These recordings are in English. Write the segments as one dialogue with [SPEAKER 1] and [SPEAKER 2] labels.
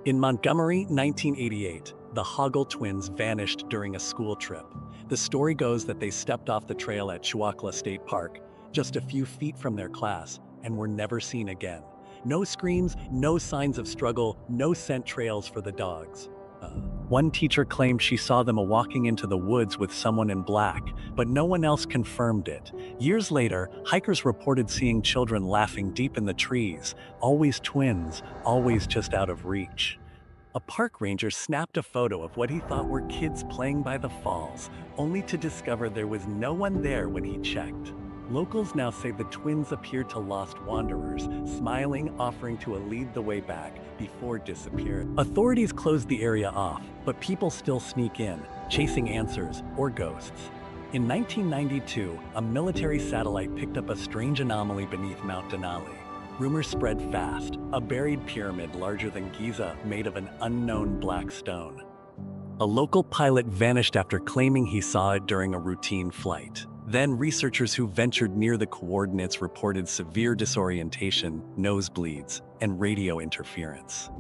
[SPEAKER 1] In Montgomery, 1988, the Hoggle twins vanished during a school trip. The story goes that they stepped off the trail at Chewacla State Park, just a few feet from their class, and were never seen again. No screams, no signs of struggle, no scent trails for the dogs. One teacher claimed she saw them walking into the woods with someone in black, but no one else confirmed it. Years later, hikers reported seeing children laughing deep in the trees, always twins, always just out of reach. A park ranger snapped a photo of what he thought were kids playing by the falls, only to discover there was no one there when he checked. Locals now say the twins appeared to lost wanderers, smiling, offering to lead the way back before disappearing. Authorities closed the area off, but people still sneak in, chasing answers or ghosts. In 1992, a military satellite picked up a strange anomaly beneath Mount Denali. Rumors spread fast, a buried pyramid larger than Giza made of an unknown black stone. A local pilot vanished after claiming he saw it during a routine flight. Then researchers who ventured near the coordinates reported severe disorientation, nosebleeds, and radio interference.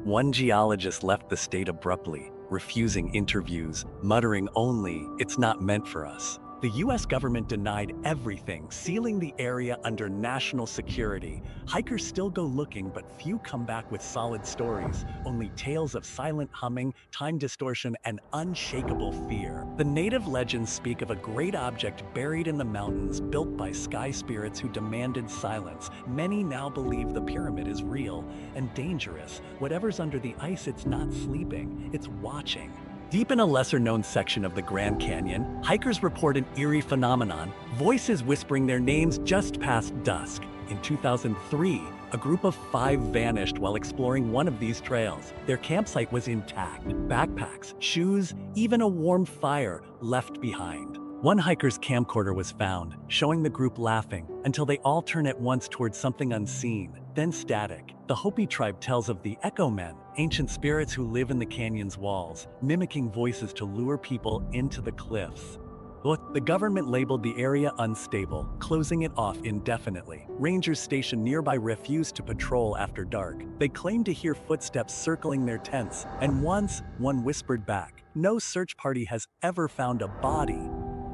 [SPEAKER 1] One geologist left the state abruptly, refusing interviews, muttering only, "It's not meant for us." The U.S. government denied everything, sealing the area under national security. Hikers still go looking, but few come back with solid stories, only tales of silent humming, time distortion, and unshakable fear. The native legends speak of a great object buried in the mountains, built by sky spirits who demanded silence. Many now believe the pyramid is real and dangerous. Whatever's under the ice, it's not sleeping, it's watching. Deep in a lesser-known section of the Grand Canyon, hikers report an eerie phenomenon, voices whispering their names just past dusk. In 2003, a group of 5 vanished while exploring one of these trails. Their campsite was intact, backpacks, shoes, even a warm fire left behind. One hiker's camcorder was found, showing the group laughing, until they all turn at once towards something unseen, then static. The Hopi tribe tells of the Echo Men, ancient spirits who live in the canyon's walls, mimicking voices to lure people into the cliffs. The government labeled the area unstable, closing it off indefinitely. Rangers stationed nearby refused to patrol after dark. They claimed to hear footsteps circling their tents, and once, one whispered back, "No search party has ever found a body."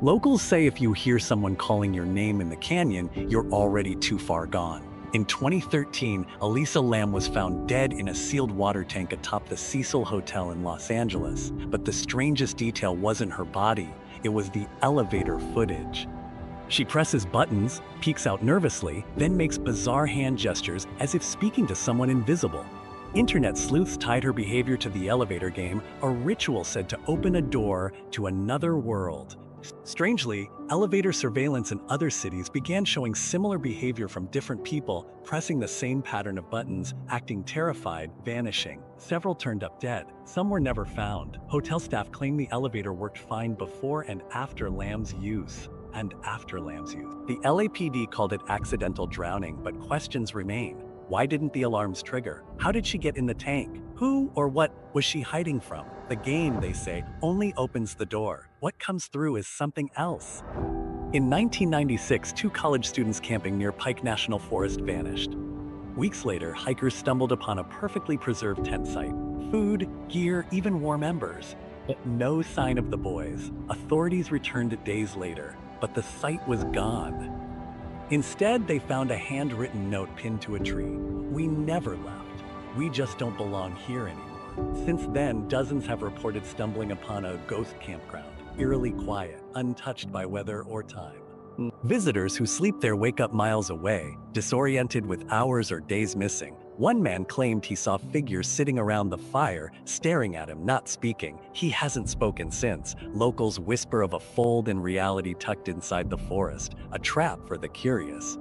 [SPEAKER 1] Locals say if you hear someone calling your name in the canyon, you're already too far gone. In 2013, Elisa Lam was found dead in a sealed water tank atop the Luxor Hotel in Los Angeles. But the strangest detail wasn't her body, it was the elevator footage. She presses buttons, peeks out nervously, then makes bizarre hand gestures as if speaking to someone invisible. Internet sleuths tied her behavior to the elevator game, a ritual said to open a door to another world. Strangely, elevator surveillance in other cities began showing similar behavior from different people, pressing the same pattern of buttons, acting terrified, vanishing. Several turned up dead. Some were never found. Hotel staff claim the elevator worked fine before and after Lamb's use. The LAPD called it accidental drowning, but questions remain. Why didn't the alarms trigger? How did she get in the tank? Who or what was she hiding from? The game, they say, only opens the door. What comes through is something else. In 1996, 2 college students camping near Pike National Forest vanished. Weeks later, hikers stumbled upon a perfectly preserved tent site. Food, gear, even warm embers. But no sign of the boys. Authorities returned days later, but the site was gone. Instead, they found a handwritten note pinned to a tree. "We never left. We just don't belong here anymore." Since then, dozens have reported stumbling upon a ghost campground, eerily quiet, untouched by weather or time. Visitors who sleep there wake up miles away, disoriented with hours or days missing. One man claimed he saw figures sitting around the fire, staring at him, not speaking. He hasn't spoken since. Locals whisper of a fold in reality tucked inside the forest, a trap for the curious.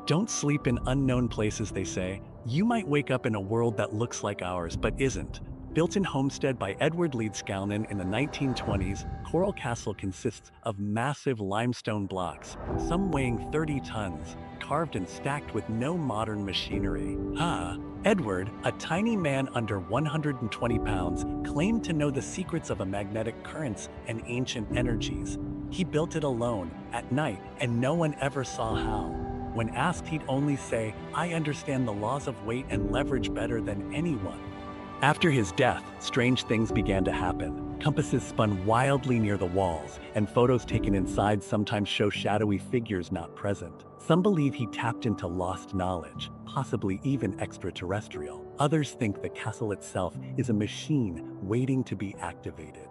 [SPEAKER 1] Don't sleep in unknown places, they say. You might wake up in a world that looks like ours, but isn't. Built in Homestead by Edward Leedskalnin in the 1920s, Coral Castle consists of massive limestone blocks, some weighing 30 tons, carved and stacked with no modern machinery. Edward, a tiny man under 120 pounds, claimed to know the secrets of magnetic currents and ancient energies. He built it alone, at night, and no one ever saw how. When asked, he'd only say, "I understand the laws of weight and leverage better than anyone." After his death, strange things began to happen. Compasses spun wildly near the walls, and photos taken inside sometimes show shadowy figures not present. Some believe he tapped into lost knowledge, possibly even extraterrestrial. Others think the castle itself is a machine waiting to be activated.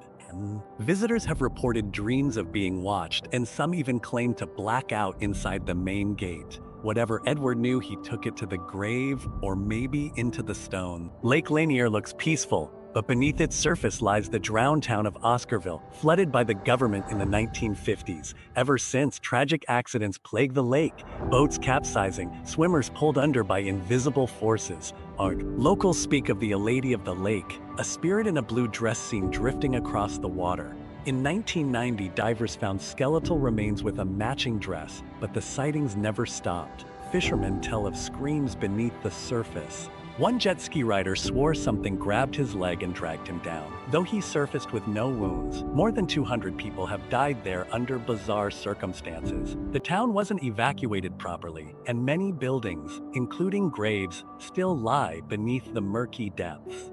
[SPEAKER 1] Visitors have reported dreams of being watched, and some even claim to black out inside the main gate. Whatever Edward knew, he took it to the grave or maybe into the stone. Lake Lanier looks peaceful, but beneath its surface lies the drowned town of Oscarville, flooded by the government in the 1950s. Ever since, tragic accidents plague the lake, boats capsizing, swimmers pulled under by invisible forces. Locals speak of the Lady of the Lake, a spirit in a blue dress seen drifting across the water. In 1990, divers found skeletal remains with a matching dress, but the sightings never stopped. Fishermen tell of screams beneath the surface. One jet ski rider swore something grabbed his leg and dragged him down. Though he surfaced with no wounds, more than 200 people have died there under bizarre circumstances. The town wasn't evacuated properly, and many buildings, including graves, still lie beneath the murky depths.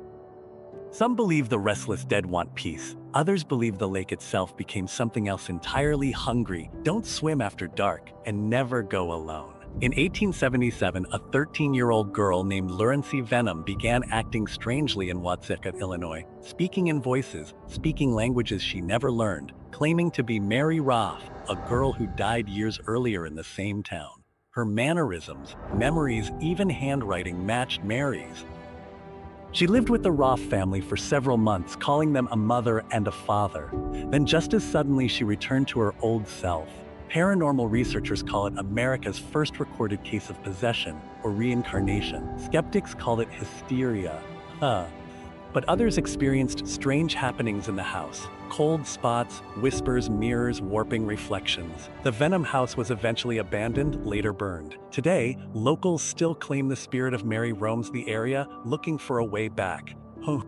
[SPEAKER 1] Some believe the restless dead want peace. Others believe the lake itself became something else entirely: hungry, don't swim after dark, and never go alone. In 1877, a 13-year-old girl named Laurency Venom began acting strangely in Watseka, Illinois, speaking in voices, speaking languages she never learned, claiming to be Mary Roth, a girl who died years earlier in the same town. Her mannerisms, memories, even handwriting matched Mary's. She lived with the Roth family for several months, calling them a mother and a father. Then just as suddenly she returned to her old self. Paranormal researchers call it America's first recorded case of possession or reincarnation. Skeptics call it hysteria. But others experienced strange happenings in the house. Cold spots, whispers, mirrors, warping reflections. The Venom house was eventually abandoned, later burned. Today, locals still claim the spirit of Mary roams the area, looking for a way back.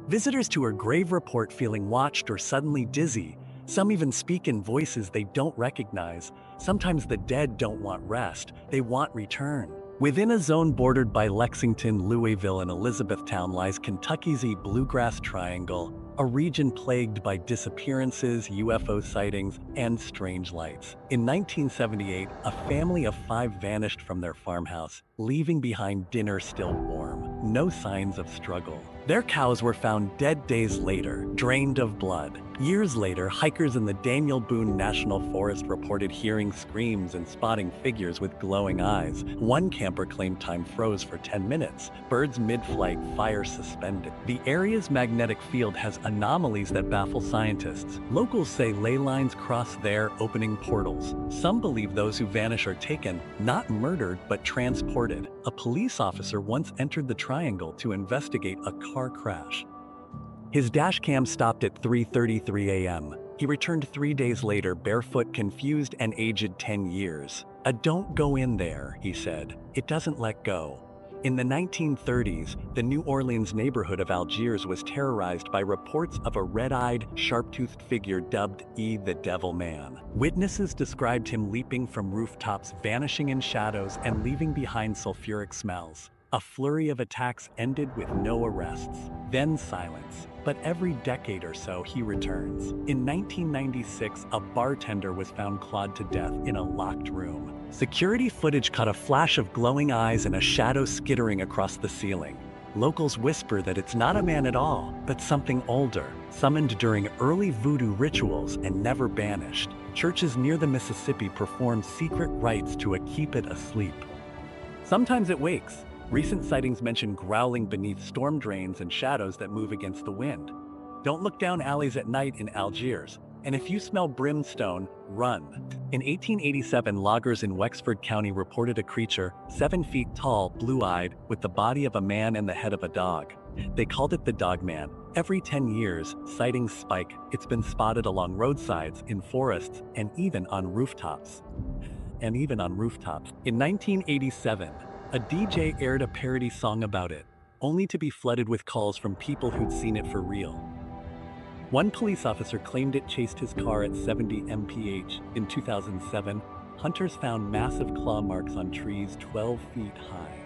[SPEAKER 1] Visitors to her grave report feeling watched or suddenly dizzy. Some even speak in voices they don't recognize. Sometimes the dead don't want rest, they want return. Within a zone bordered by Lexington, Louisville, and Elizabethtown lies Kentucky's Bluegrass Triangle, a region plagued by disappearances, UFO sightings, and strange lights. In 1978, a family of 5 vanished from their farmhouse, leaving behind dinner still warm. No signs of struggle. Their cows were found dead days later, drained of blood. Years later, hikers in the Daniel Boone National Forest reported hearing screams and spotting figures with glowing eyes. One camper claimed time froze for 10 minutes. Birds mid-flight, fire suspended. The area's magnetic field has anomalies that baffle scientists. Locals say ley lines cross there, opening portals. Some believe those who vanish are taken, not murdered, but transported. A police officer once entered the triangle to investigate a car crash. His dash cam stopped at 3:33 a.m. He returned 3 days later, barefoot, confused, and aged 10 years. "Don't go in there," he said. "It doesn't let go." In the 1930s, the New Orleans neighborhood of Algiers was terrorized by reports of a red-eyed, sharp-toothed figure dubbed the Devil Man. Witnesses described him leaping from rooftops, vanishing in shadows, and leaving behind sulfuric smells. A flurry of attacks ended with no arrests. Then silence. But every decade or so, he returns. In 1996, a bartender was found clawed to death in a locked room. Security footage caught a flash of glowing eyes and a shadow skittering across the ceiling. Locals whisper that it's not a man at all, but something older, summoned during early voodoo rituals and never banished. Churches near the Mississippi perform secret rites to keep it asleep. Sometimes it wakes. Recent sightings mention growling beneath storm drains and shadows that move against the wind. Don't look down alleys at night in Algiers, and if you smell brimstone, run. In 1887, loggers in Wexford County reported a creature, 7 feet tall, blue-eyed, with the body of a man and the head of a dog. They called it the Dogman. Every 10 years, sightings spike. It's been spotted along roadsides, in forests, and even on rooftops. In 1987, a DJ aired a parody song about it, only to be flooded with calls from people who'd seen it for real. One police officer claimed it chased his car at 70 mph in 2007, hunters found massive claw marks on trees 12 feet high.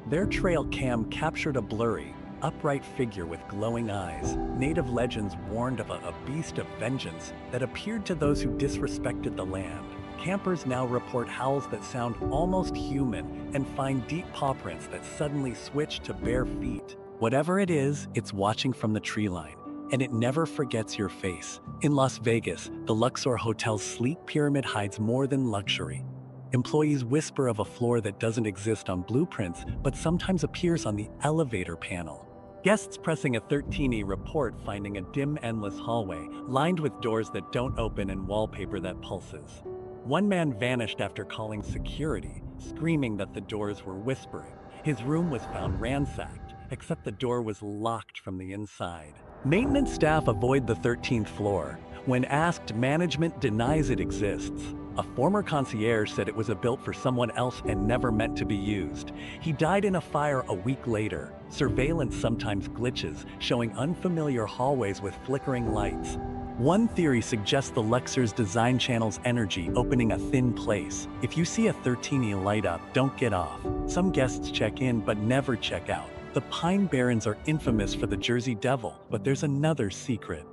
[SPEAKER 1] Their trail cam captured a blurry, upright figure with glowing eyes. Native legends warned of a beast of vengeance that appeared to those who disrespected the land. Campers now report howls that sound almost human and find deep paw prints that suddenly switch to bare feet. Whatever it is, it's watching from the tree line, and it never forgets your face. In Las Vegas, the Luxor Hotel's sleek pyramid hides more than luxury. Employees whisper of a floor that doesn't exist on blueprints, but sometimes appears on the elevator panel. Guests pressing a 13E report finding a dim, endless hallway, lined with doors that don't open and wallpaper that pulses. One man vanished after calling security, screaming that the doors were whispering. His room was found ransacked, except the door was locked from the inside. Maintenance staff avoid the 13th floor. When asked, management denies it exists. A former concierge said it was built for someone else and never meant to be used. He died in a fire a week later. Surveillance sometimes glitches, showing unfamiliar hallways with flickering lights. One theory suggests the Luxor's design channels energy, opening a thin place. If you see a 13E light up, don't get off. Some guests check in but never check out. The Pine Barrens are infamous for the Jersey Devil, but there's another secret.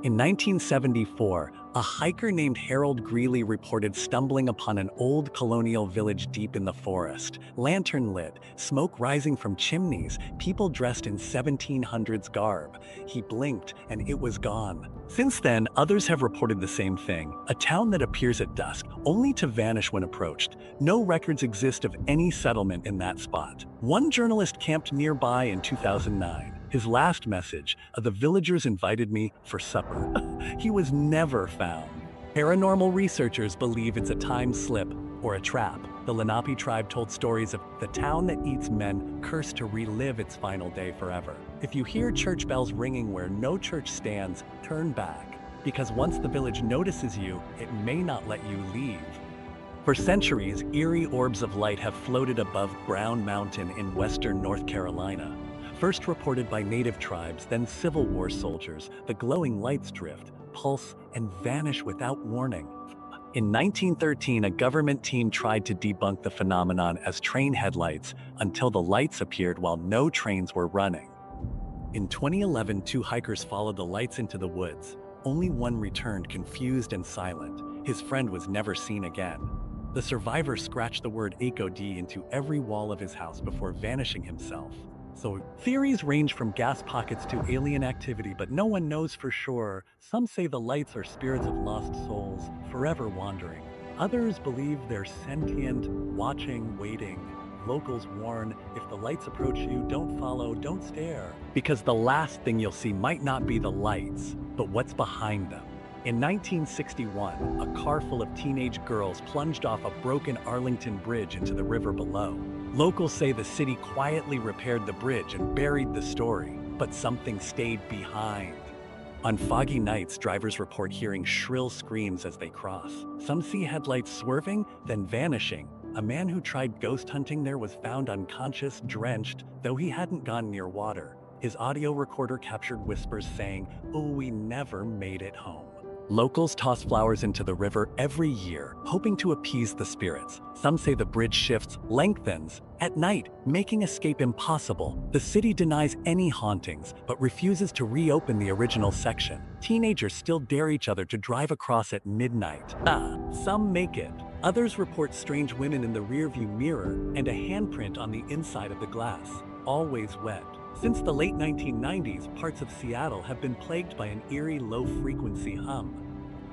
[SPEAKER 1] In 1974, a hiker named Harold Greeley reported stumbling upon an old colonial village deep in the forest. Lantern lit, smoke rising from chimneys, people dressed in 1700s garb. He blinked and it was gone. Since then, others have reported the same thing. A town that appears at dusk, only to vanish when approached. No records exist of any settlement in that spot. One journalist camped nearby in 2009. His last message, the villagers invited me for supper. He was never found. Paranormal researchers believe it's a time slip or a trap. The Lenape tribe told stories of the town that eats men cursed to relive its final day forever. If you hear church bells ringing where no church stands, turn back. Because once the village notices you, it may not let you leave. For centuries, eerie orbs of light have floated above Brown Mountain in western North Carolina. First reported by native tribes, then Civil War soldiers, the glowing lights drift, pulse, and vanish without warning. In 1913, a government team tried to debunk the phenomenon as train headlights until the lights appeared while no trains were running. In 2011, 2 hikers followed the lights into the woods. Only one returned confused and silent. His friend was never seen again. The survivor scratched the word ACOD into every wall of his house before vanishing himself. So theories range from gas pockets to alien activity, but no one knows for sure. Some say the lights are spirits of lost souls, forever wandering. Others believe they're sentient, watching, waiting. Locals warn, if the lights approach you, don't follow, don't stare. Because the last thing you'll see might not be the lights, but what's behind them. In 1961, a car full of teenage girls plunged off a broken Arlington bridge into the river below. Locals say the city quietly repaired the bridge and buried the story, but something stayed behind. On foggy nights, drivers report hearing shrill screams as they cross. Some see headlights swerving, then vanishing. A man who tried ghost hunting there was found unconscious, drenched, though he hadn't gone near water. His audio recorder captured whispers saying, "Oh, we never made it home." Locals toss flowers into the river every year, hoping to appease the spirits. Some say the bridge shifts, lengthens, at night, making escape impossible. The city denies any hauntings, but refuses to reopen the original section. Teenagers still dare each other to drive across at midnight. Some make it. Others report strange women in the rearview mirror and a handprint on the inside of the glass, always wet. Since the late 1990s, parts of Seattle have been plagued by an eerie low-frequency hum.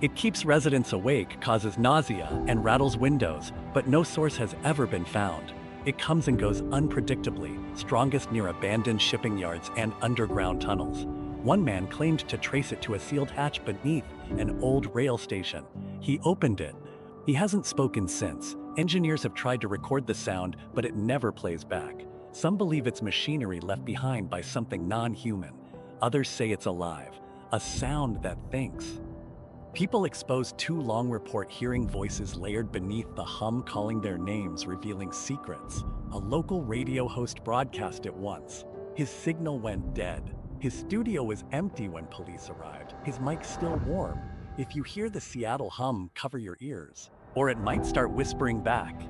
[SPEAKER 1] It keeps residents awake, causes nausea, and rattles windows, but no source has ever been found. It comes and goes unpredictably, strongest near abandoned shipping yards and underground tunnels. One man claimed to trace it to a sealed hatch beneath an old rail station. He opened it. He hasn't spoken since. Engineers have tried to record the sound, but it never plays back. Some believe it's machinery left behind by something non-human. Others say it's alive, a sound that thinks. People exposed too long report hearing voices layered beneath the hum calling their names, revealing secrets. A local radio host broadcast it once. His signal went dead. His studio was empty when police arrived. His mic still warm. If you hear the Seattle hum, cover your ears. Or it might start whispering back.